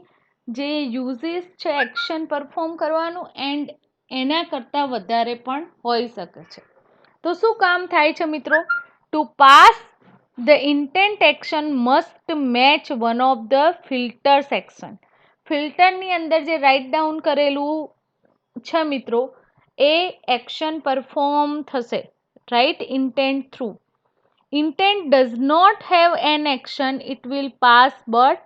A: જે યુઝીસ છે એક્શન પરફોર્મ કરવાનું, એન્ડ એના કરતાં વધારે પણ હોઈ શકે છે. તો શું કામ થાય છે મિત્રો? To pass the intent action must match one of the filter section. ફિલ્ટરની અંદર જે રાઇટ ડાઉન કરેલું છે મિત્રો એ એક્શન પરફોર્મ થશે, right, intent through. Intent does not have an action, it will pass, but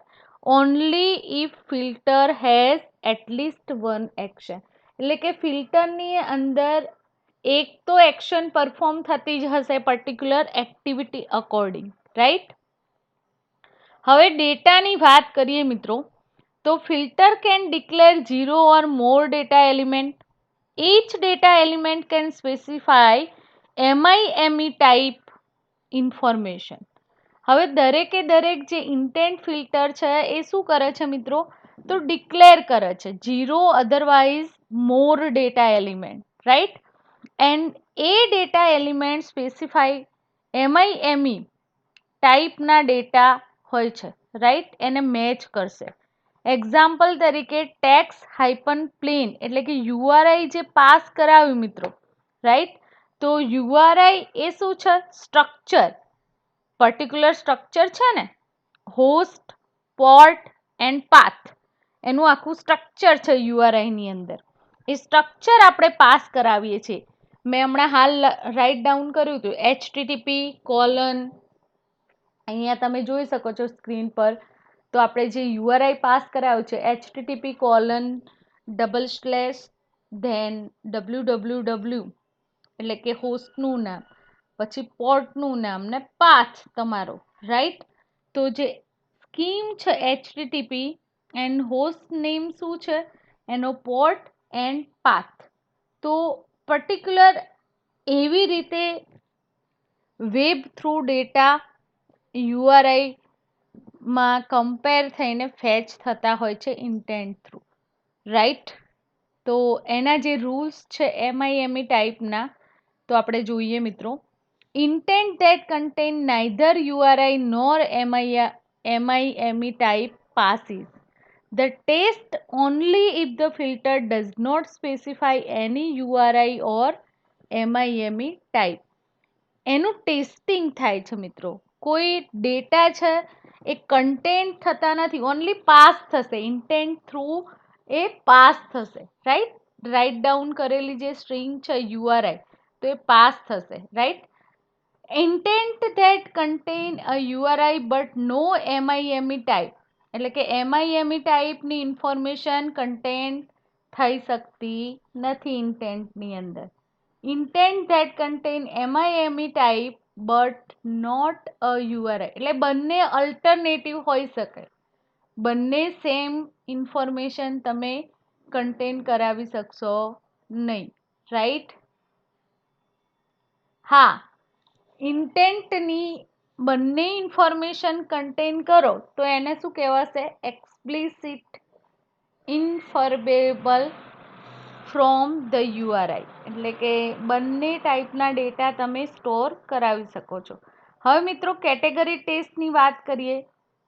A: only if filter has at least one action. એટલે કે ફિલ્ટરની અંદર એક તો એક્શન પરફોર્મ થતી જ હશે પર્ટિક્યુલર એક્ટિવિટી અકોર્ડિંગ, રાઈટ. હવે ડેટાની વાત કરીએ મિત્રો, તો filter can declare 0 or more data element. Each data element can specify MIME type information. હવે દરેક જે ઇન્ટેન્ટ ફિલ્ટર છે એ શું કરે છે મિત્રો? તો ડિક્લેર કરે છે 0 otherwise more data element, right. And A data element specify MIME ટાઈપના ડેટા હોય છે, રાઈટ, એને મેચ કરશે. એક્ઝામ્પલ તરીકે ટેક્સ હાઇપન પ્લેન એટલે કે યુઆરઆઈ જે પાસ કરાવ્યું મિત્રો, રાઈટ. તો યુઆરઆઈ એ શું છે? સ્ટ્રક્ચર, પર્ટિક્યુલર સ્ટ્રક્ચર છે ને, હોસ્ટ, પોર્ટ એન્ડ પાથ, એનું આખું સ્ટ્રક્ચર છે યુઆરઆઈની અંદર. એ સ્ટ્રક્ચર આપણે પાસ કરાવીએ છીએ. મેં હમણાં હાલ રાઇટ ડાઉન કર્યું હતું HTTP કોલન, અહીંયા તમે જોઈ શકો છો સ્ક્રીન પર. તો આપણે જે યુઆરઆઈ પાસ કરાવ્યું છે HTTP કોલન / ધેન www એટલે કે હોસ્ટનું નામ, પછી પોર્ટનું નામ ને પાથ તમારો, રાઈટ. તો જે સ્કીમ છે HTTP એન્ડ હોસ્ટ નેમ શું છે? એનો પોર્ટ એન્ડ પાથ. તો પર્ટિક્યુલર એવી રીતે વેબ થ્રુ ડેટા યુઆરઆઈમાં કમ્પેર થઈને ફેચ થતા હોય છે ઇન્ટેન્ટ થ્રુ, રાઈટ. તો એના જે રૂલ્સ છે MIME ટાઈપના, તો આપણે જોઈએ મિત્રો. Intent that contain neither URI nor MIME type passes. The test only if the filter does not specify any URI or MIME type. એનું ટેસ્ટિંગ થાય છે મિત્રો. કોઈ ડેટા છે એ કન્ટેન્ટ થતા નથી, ઓનલી પાસ થશે ઇન્ટેન્ટ થ્રુ, એ પાસ થશે, રાઈટ. રાઇટ ડાઉન કરેલી જે સ્ટ્રિંગ છે યુઆરઆઈ, તો એ પાસ થશે, right. Intent that contain a URI but no MIME type એટલે કે MIME ટાઈપની ઇન્ફોર્મેશન કન્ટેન્ટ થઈ શકતી નથી ઇન્ટેન્ટની અંદર. Intent that contain MIME type but not a URI એટલે બંને અલ્ટરનેટિવ હોઈ શકે, બંને સેમ ઇન્ફોર્મેશન તમે કન્ટેન કરાવી શકશો નહીં, રાઈટ. હા, ઇન્ટેન્ટની બંને ઇન્ફોર્મેશન કન્ટેન કરો તો એને શું કહેવાશે? એક્સપ્લિસિટ ઇન્ફરબેબલ ફ્રોમ ધ યુઆરઆઈ એટલે કે બંને ટાઈપના ડેટા તમે સ્ટોર કરાવી શકો છો. હવે મિત્રો કેટેગરી ટેસ્ટની વાત કરીએ.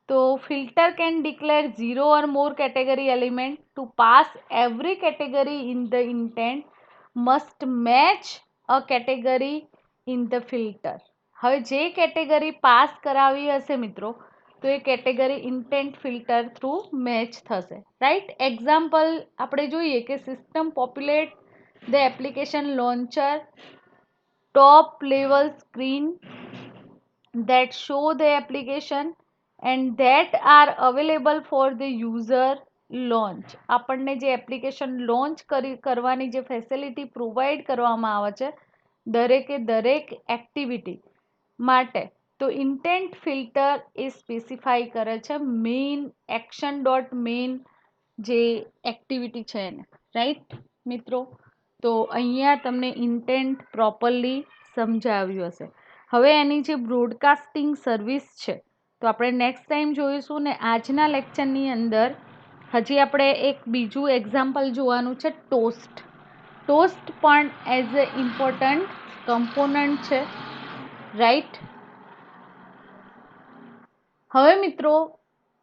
A: તો filter can declare 0 or more category element. To pass every category in the intent must match a category in the filter. હવે જે કેટેગરી પાસ કરાવી હશે મિત્રો, તો એ category intent filter through match થશે, રાઈટ. એક્ઝામ્પલ આપણે જોઈએ કે system populate the application launcher top level screen that show the application and that are available for the user launch. આપણને જે એપ્લિકેશન લોન્ચ કરવાની જે ફેસિલિટી પ્રોવાઈડ કરવામાં આવે છે, દરેકે દરેક એક્ટિવિટી માટે તો ઇન્ટેન્ટ ફિલ્ટર એ સ્પેસિફાઈ કરે છે મેઇન એક્શન ડોટ મેઇન જે એક્ટિવિટી છે એને, રાઈટ મિત્રો? તો અહીંયા તમને ઇન્ટેન્ટ પ્રોપરલી સમજાવ્યું હશે. હવે એની જે બ્રોડકાસ્ટિંગ સર્વિસ છે તો આપણે નેક્સ્ટ ટાઈમ જોઈશું ને આજના લેક્ચરની અંદર હજી આપણે એક બીજું એક્ઝામ્પલ જોવાનું છે ટોસ્ટ. ટોસ્ટ પણ એઝ અ ઇમ્પોર્ટન્ટ કમ્પોનન્ટ છે, રાઈટ? હવે મિત્રો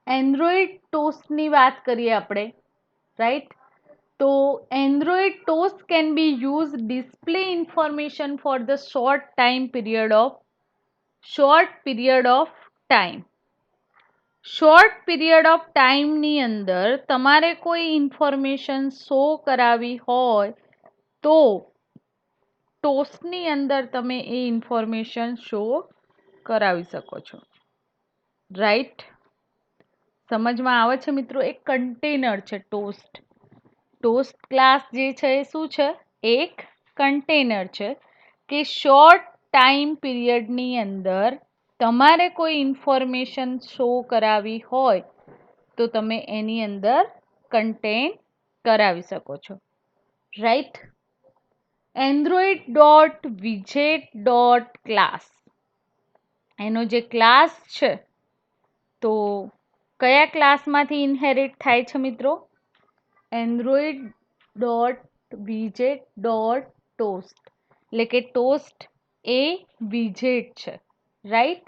A: એન્ડ્રોઈડ ટોસ્ટની વાત કરીએ આપણે, રાઈટ? તો Android toast can be use display information for the short period of time. Short period of ટાઈમની અંદર તમારે કોઈ ઇન્ફોર્મેશન શો કરાવી હોય તો ટોસ્ટની અંદર તમે એ ઇન્ફોર્મેશન શો કરાવી શકો છો, રાઈટ? સમજમાં આવે છે મિત્રો? એક કન્ટેનર છે ટોસ્ટ. ટોસ્ટ ક્લાસ જે છે એ શું છે? એક કન્ટેનર છે કે શોર્ટ ટાઈમ પીરિયડની અંદર તમારે કોઈ ઇન્ફોર્મેશન શો કરાવી હોય તો તમે એની અંદર કન્ટેન કરાવી શકો છો, રાઈટ? એન્ડ્રોઈડ ડોટ વિજેટ ડોટ ક્લાસ એનો જે ક્લાસ છે તો કયા ક્લાસમાંથી ઇનહેરિટ થાય છે મિત્રો? એન્ડ્રોઈડ ડોટ વિજેટ ડોટ ટોસ્ટ, એટલે કે ટોસ્ટ એ વિજેટ છે, રાઈટ?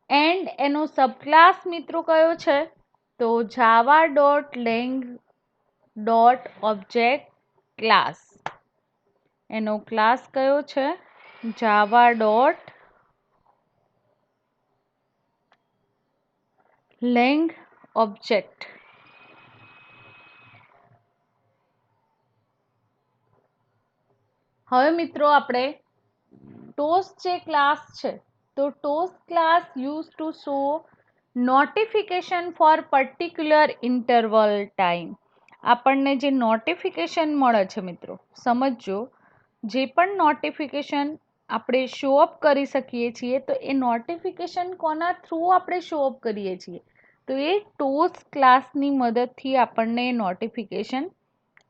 A: એન્ડ એનો સબક્લાસ મિત્રો કયો છે? તો Java dot lang dot object class. એનો ક્લાસ કયો છે? Java dot lang object. હવે મિત્રો આપણે ટોસ્ટ જે ક્લાસ છે તો toast class use to show notification for particular interval time. આપણને જે નોટિફિકેશન મળે છે મિત્રો, સમજો, જે પણ નોટિફિકેશન આપણે શો અપ કરી શકીએ છીએ તો એ નોટિફિકેશન કોના થ્રુ આપણે શો અપ કરીએ છીએ? તો એ ટોસ્ટ ક્લાસની મદદથી આપણને નોટિફિકેશન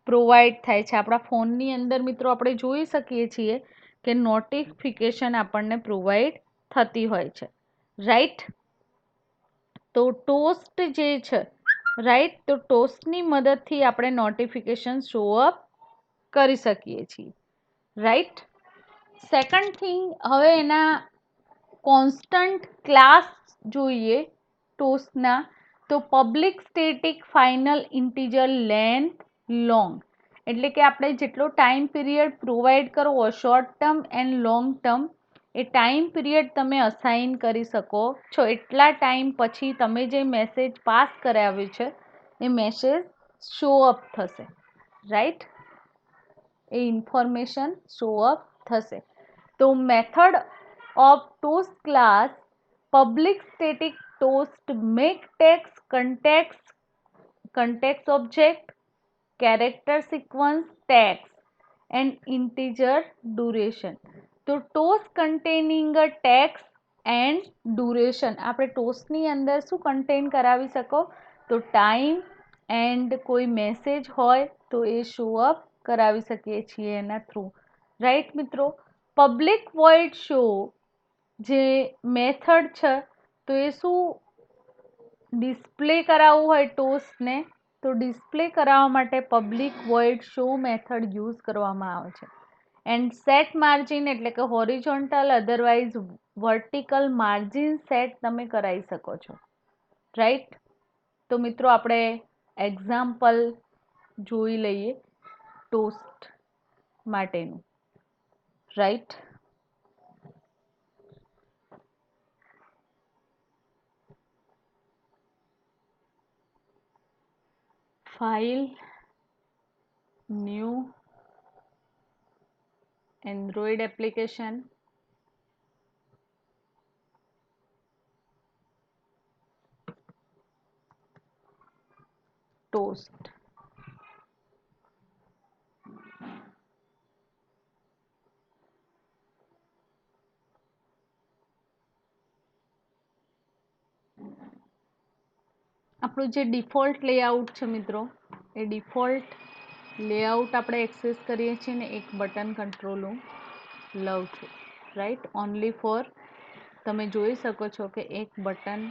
A: પ્રોવાઈડ થાય છે. આપણા ફોનની અંદર મિત્રો આપણે જોઈ શકીએ છીએ કે નોટિફિકેશન આપણને પ્રોવાઈડ થતી હોય છે, રાઈટ? તો ટોસ્ટ જે છે, રાઈટ, તો ટોસ્ટની મદદથી આપણે નોટિફિકેશન શો અપ કરી શકીએ છીએ, રાઈટ? સેકન્ડ થિંગ, હવે એના કોન્સ્ટન્ટ ક્લાસ જોઈએ ટોસ્ટના તો public static final integer length long, એટલે કે આપણે જેટલો ટાઈમ પીરિયડ પ્રોવાઈડ કરવો short term and long term A time period તમે અસાઇન કરી શકો છો. એટલા ટાઈમ પછી તમે જે મેસેજ પાસ કરાવ્યો છે એ મેસેજ શો અપ થશે, રાઈટ? એ ઇન્ફોર્મેશન શો અપ થશે. તો method of toast class public static toast make tax context object, character sequence, text and integer duration. તો toast containing a text and duration આપણે ટોસ્ટની અંદર શું content કરાવી શકો? તો ટાઈમ એન્ડ કોઈ મેસેજ હોય તો એ શો અપ કરાવી શકીએ છીએ એના થ્રુ, રાઈટ મિત્રો? પબ્લિક વોઇડ શો જે મેથડ છે તો એ શું ડિસ્પ્લે કરાવવું હોય ટોસ્ટને તો ડિસ્પ્લે કરાવવા માટે public void show method use કરવામાં આવે છે. એન્ડ સેટ માર્જિન એટલે કે horizontal otherwise vertical margin set તમે કરાવી શકો છો, રાઈટ? તો મિત્રો આપણે એક્ઝામ્પલ જોઈ લઈએ ટોસ્ટ માટેનું, right? File new Android application toast. આપણું જે ડિફોલ્ટ લેઆઉટ છે મિત્રો, એ ડિફોલ્ટ લેઆઉટ આપણે એક્સેસ કરીએ છીએ ને એક બટન કંટ્રોલ હું લઉં છું, રાઈટ. ઓનલી ફોર તમે જોઈ શકો છો કે એક બટન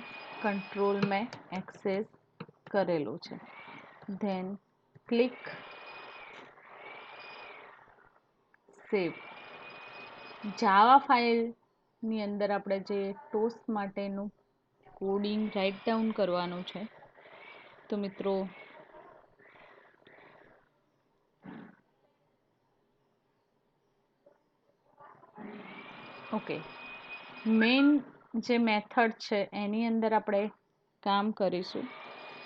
A: કંટ્રોલ મેં એક્સેસ કરેલું છે. ધેન ક્લિક સેવ. જાવા ફાઇલની અંદર આપણે જે ટોસ્ટ માટેનું કોડિંગ રાઇટ ડાઉન કરવાનું છે, તો મિત્રો ઓકે, મેઇન જે મેથડ છે એની અંદર આપણે કામ કરીશું.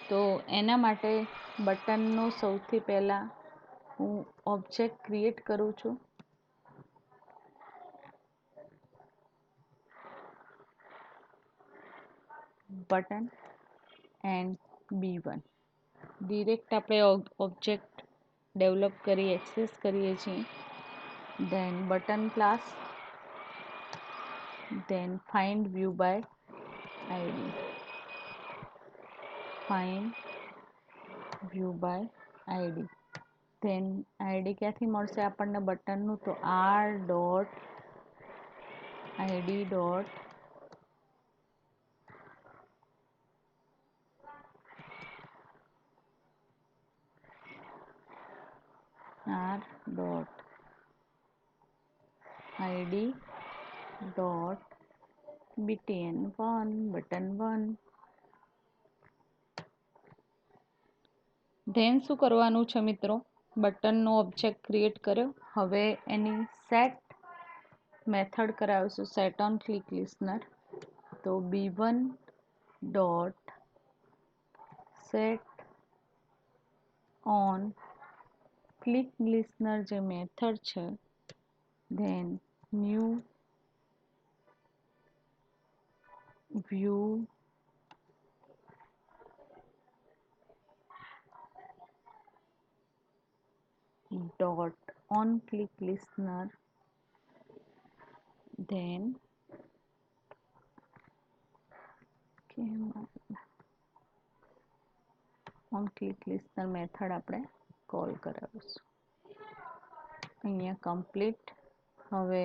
A: તો એના માટે બટનનો સૌથી પહેલાં હું ઓબ્જેક્ટ ક્રિએટ કરું છું. બટન એન્ડ B1 ડિરેક્ટ આપણે ઓબ્જેક્ટ ડેવલપ કરી એક્સેસ કરીએ છીએ. Then button class, then find view by id, find view by id. then id ક્યાંથી મળશે આપણને બટનનું, તો r dot id dot r dot id dot btn1 બટન1. ધેન શું કરવાનું છે મિત્રો, બટનનો ઓબ્જેક્ટ ક્રિએટ કર્યો. હવે એની સેટ મેથડ કરાવીશું, સેટ ઓન ક્લિક લિસનર. તો b1 dot set on click listener જે મેથડ છે, then new view dot on click listener, then on click listener method આપણે કોલ કરાવીશું અહીંયા કમ્પ્લીટ. હવે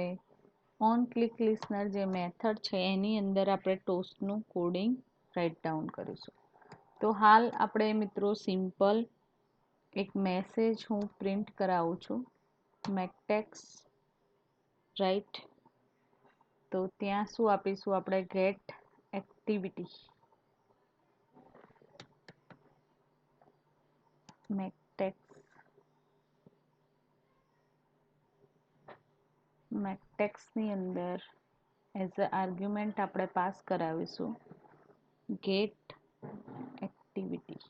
A: ઓન ક્લિક લિસનર જે મેથડ છે એની અંદર આપણે ટોસ્ટનું કોડિંગ રાઇટ ડાઉન કરીશું. તો હાલ આપણે મિત્રો સિમ્પલ એક મેસેજ હું પ્રિન્ટ કરાવું છું, મેકટેક્સ, રાઈટ. તો ત્યાં શું આપીશું આપણે, ગેટ એક્ટિવિટી, મેકટેક્સની અંદર એઝ અ આર્ગ્યુમેન્ટ આપણે પાસ કરાવીશું get activity,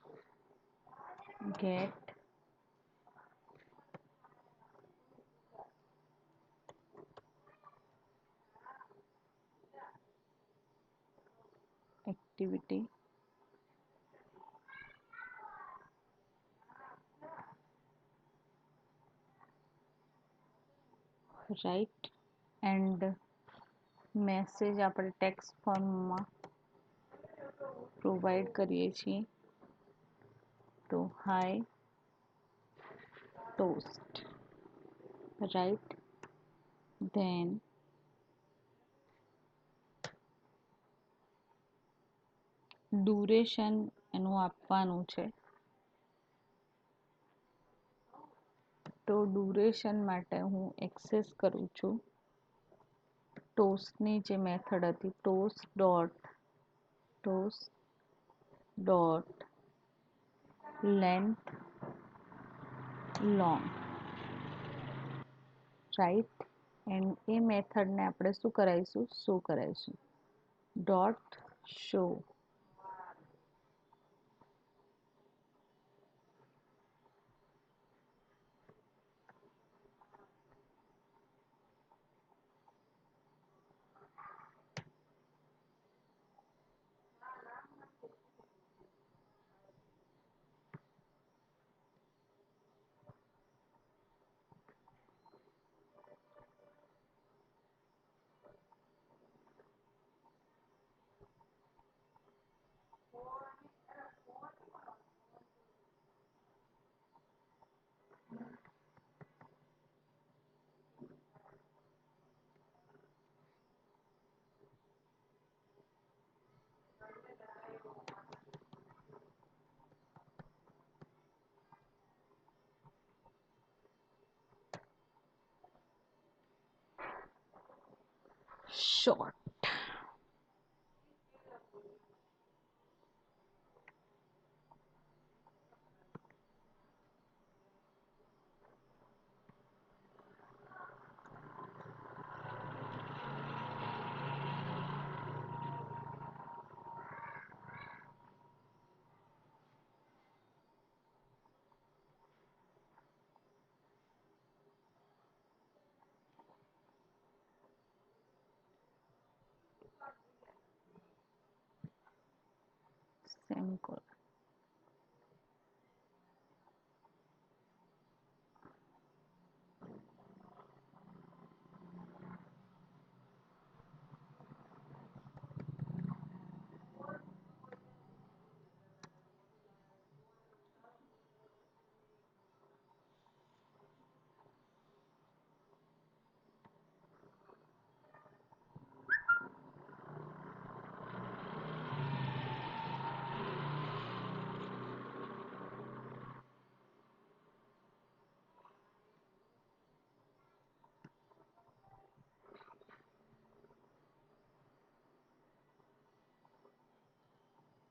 A: get activity right. And message આપણે ટેક્સ્ટ ફોર્મમાં પ્રોવાઈડ કરીએ છીએ, તો hi toast, right. Then duration એનું આપવાનું છે, તો ડ્યુરેશન માટે હું એક્સેસ કરું છું ટોસ્ટની જે મેથડ હતી, toast dot length long, right. And એ મેથડને આપણે શું કરાવીશું, શો કરાવીશું dot show. short. Semicolon.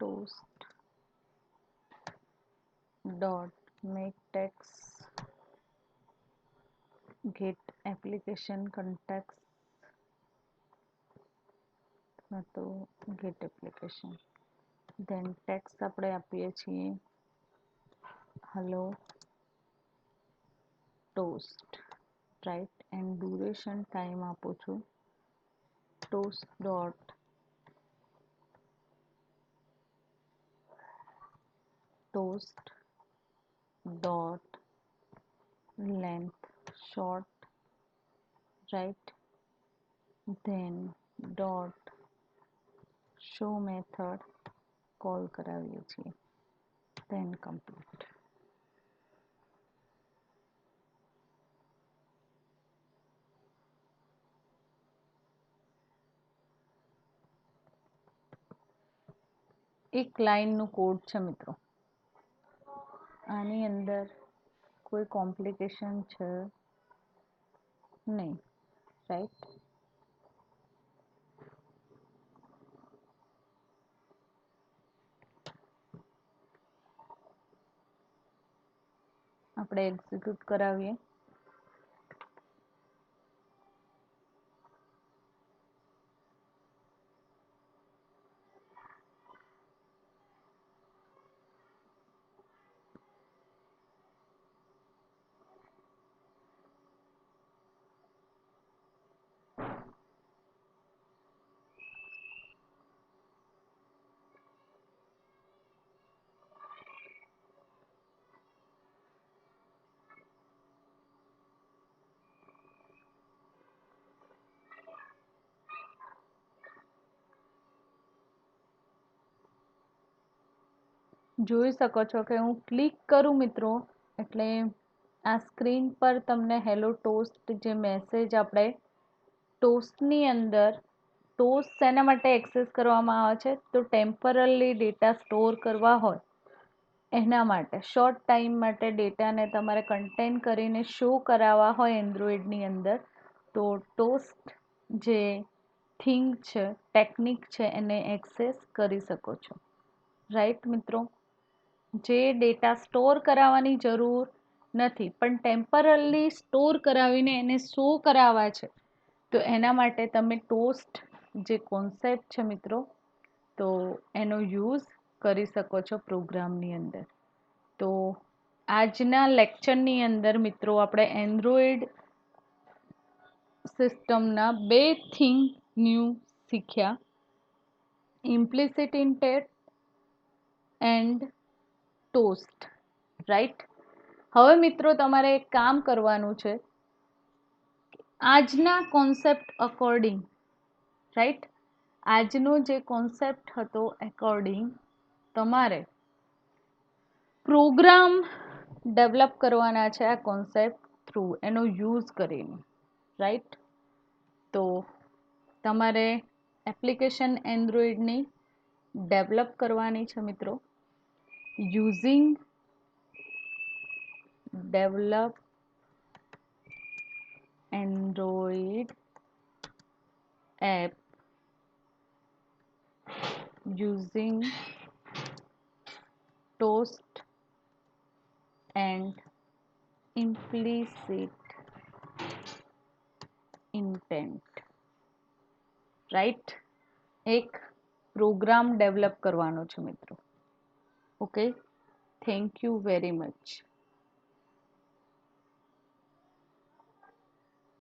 A: Toast dot make text get application context તો get application then text આપણે આપીએ છીએ hello toast right and duration time આપું છું toast dot toast dot length short right then dot show method call કરાવીએ છીએ then complete એક લાઈનનું કોડ છે મિત્રો આની અંદર કોઈ કોમ્પ્લિકેશન છે નહીં રાઈટ આપણે એક્ઝિક્યુટ કરાવીએ જોઈ શકો છો કે હું ક્લિક કરું મિત્રો એટલે આ સ્ક્રીન પર તમને હેલો ટોસ્ટ જે મેસેજ આપણે ટોસ્ટની અંદર ટોસ્ટ શેના માટે એક્સેસ કરવામાં આવે છે તો ટેમ્પરરી ડેટા સ્ટોર કરવા હોય એના માટે શોર્ટ ટાઈમ માટે ડેટાને તમારે કન્ટેન કરીને શો કરાવવા હોય એન્ડ્રોઈડની અંદર તો ટોસ્ટ જે થિંગ છે ટેકનિક છે એને એક્સેસ કરી શકો છો રાઈટ મિત્રો જે ડેટા સ્ટોર કરાવવાની જરૂર નથી પણ ટેમ્પરરી સ્ટોર કરાવીને એને શો કરાવવા છે તો એના માટે તમે ટોસ્ટ જે કોન્સેપ્ટ છે મિત્રો તો એનો યુઝ કરી શકો છો પ્રોગ્રામની અંદર તો આજના લેક્ચરની અંદર મિત્રો આપણે એન્ડ્રોઈડ સિસ્ટમના બે થિંગ ન્યૂ શીખ્યા implicit intent and toast right હવે મિત્રો તમારે એક કામ કરવાનું છે આજના કોન્સેપ્ટ અકોર્ડિંગ રાઈટ આજનો જે કોન્સેપ્ટ હતો એકોર્ડિંગ તમારે પ્રોગ્રામ ડેવલપ કરવાના છે આ કોન્સેપ્ટ થ્રુ એનો યુઝ કરીને રાઈટ તો તમારે એપ્લિકેશન એન્ડ્રોઈડની ડેવલપ કરવાની છે મિત્રો using develop Android app using toast and implicit intent, right. એક પ્રોગ્રામ ડેવલપ કરવાનો છે મિત્રો. Okay, thank you very much.